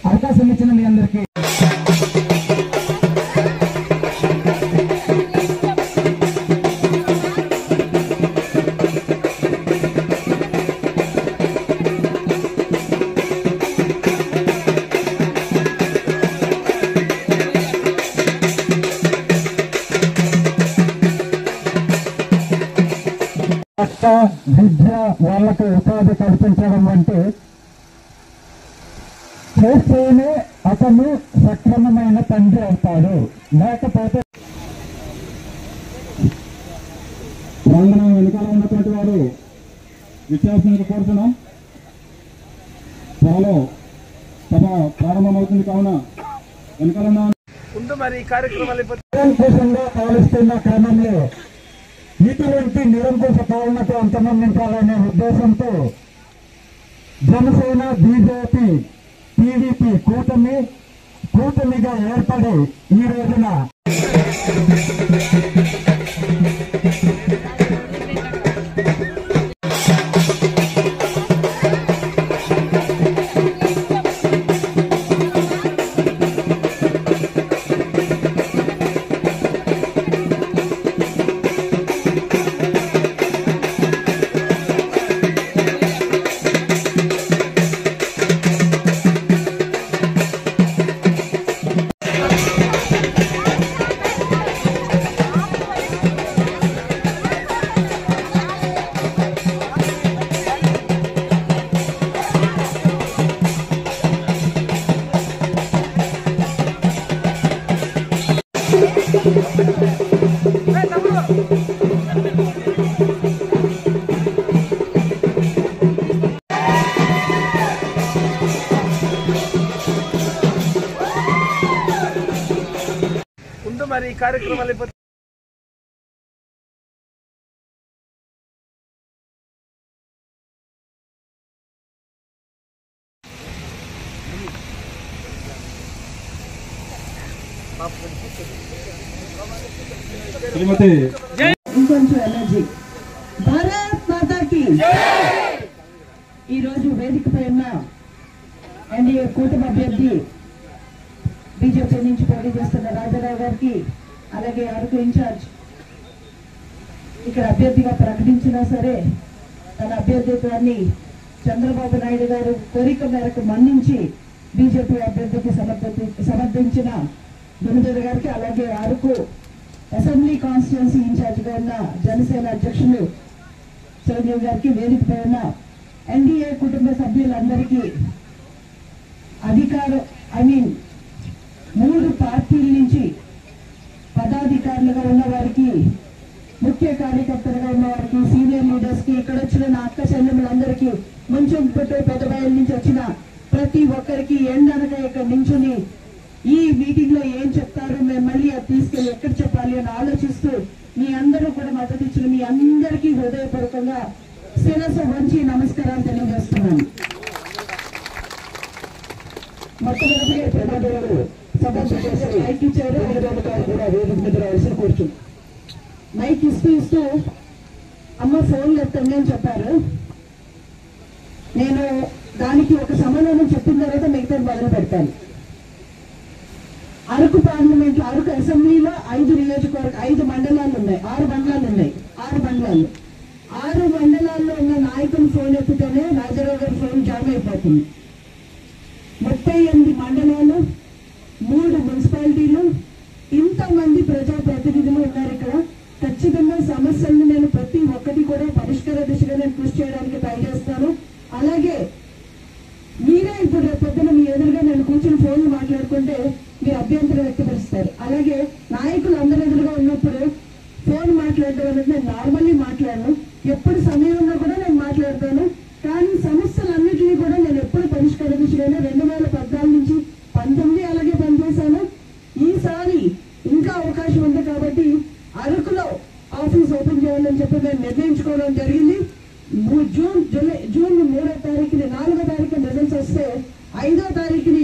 అవకాశం ఇచ్చిన మీ అందరికీ విద్య వాళ్లకు ఉపాధి కల్పించడం అంటే చేస్తేనే అతను సక్రమమైన తండ్రి అవుతాడు. లేకపోతే ప్రాంగణం వెనుకాల ఉన్నటువంటి వారు విచ్చేసినందుకు కోరుతున్నాం. త్వరలో సభ ప్రారంభమవుతుంది కావున వెనుకాల మరి ఈ కార్యక్రమాలు నిరంకుశంగా పాలిస్తున్న క్రమంలో ఇటువంటి నిరంకుశ పాలనకు అంతమందించాలనే ఉద్దేశంతో జనసేన, బీజేపీ, టీడీపీ కూటమిగా ఏర్పడి ఈ రోజున మరి ఈ కార్యక్రమాలు శ్రీమతి ఇంకొంచెం ఎనర్జీ. భారత్ మాతాకి ఈరోజు వేదికపై ఉన్న ఎన్డీఏ కూటమి అభ్యర్థి బీజేపీ నుంచి పోటీ చేస్తున్న రాజారావు గారికి, అలాగే అరకు ఇన్ఛార్జ్ ఇక్కడ అభ్యర్థిగా ప్రకటించినా సరే తన అభ్యర్థిత్వాన్ని చంద్రబాబు నాయుడు గారు కోరిక మేరకు మన్నించి బీజేపీ అభ్యర్థికి సమర్థించిన దునిదేవి గారికి, అలాగే అరకు అసెంబ్లీ కాన్స్టిట్యున్సీ ఇన్ఛార్జిగా ఉన్న జనసేన అధ్యక్షులు చిరంజీవి గారికి, వేదికపై ఉన్న ఎన్డీఏ కుటుంబ సభ్యులందరికీ, మూడు పార్టీల నుంచి పదాధికారులుగా ఉన్న వారికి, ముఖ్య కార్యకర్తలుగా ఉన్న వారికి, సీనియర్ లీడర్స్ కి, ఇక్కడ వచ్చిన నా అక్క చెల్లెములందరికీ, ముంచెంపుట్టు పెద్దబయలు నుంచి వచ్చిన ప్రతి ఒక్కరికి ఎండనక ఇక్కడ నించుని ఈ మీటింగ్ లో ఏం చెప్తారు, మేము మళ్ళీ అది తీసుకెళ్లి ఎక్కడ చెప్పాలి అని ఆలోచిస్తూ మీ అందరూ కూడా మద్దతు ఇచ్చిన మీ అందరికీ హృదయపూర్వకంగా శిరస్సు వంచి నమస్కారాలు తెలియజేస్తున్నాను. మొట్టమొదటిగా ప్రధాన సభ మైక్ ఇచ్చారు, కూడా వేదిక మీద రావాల్సిన కూర్చు మైక్ ఇస్తూ అమ్మ ఫోన్లు ఎత్తండి అని చెప్పారు. నేను దానికి ఒక సమాధానం చెప్పిన తర్వాత మిగతా మొదలు పెడతాను. అరకు పార్లమెంట్ లో, అరకు అసెంబ్లీలో 5 మండలాలు ఉన్నాయి, 6 మండలాలు ఉన్నాయి. 6 మండలాల్లో ఉన్న నాయకులు ఫోన్ ఎత్తుతేనే రాజారావు గారి ఫోన్ జామ్ అయిపోతుంది. 38 మండలాలు, 3 మున్సిపాలిటీలు, ఇంతమంది ప్రజాప్రతినిధులు ఉన్నారు ఇక్కడ. ఖచ్చితంగా సమస్యలను నేను ప్రతి ఒక్కటి కూడా పరిష్కార దిశగా నేను కృషి చేయడానికి ట్రై చేస్తాను. అలాగే మీరే ఇప్పుడు పొద్దున మీ ఎదురుగా నేను కూర్చొని ఫోన్లు మాట్లాడుకుంటే మీరు అభ్యంతరం వ్యక్తపరుస్తారు. అలాగే నాయకులు అందరి ఎదురుగా ఉన్నప్పుడు ఫోన్ మాట్లాడడం అనేది నేను నార్మల్లీ మాట్లాడను, ఎప్పుడు సమయం ఉన్నా కూడా నేను మాట్లాడతాను. కానీ సమస్యలన్నింటినీ కూడా నేను ఎప్పుడు పరిష్కారం జూన్ 3వ తారీఖుని 4వ తారీఖున రిజల్ట్స్ వస్తే 5వ తారీఖుని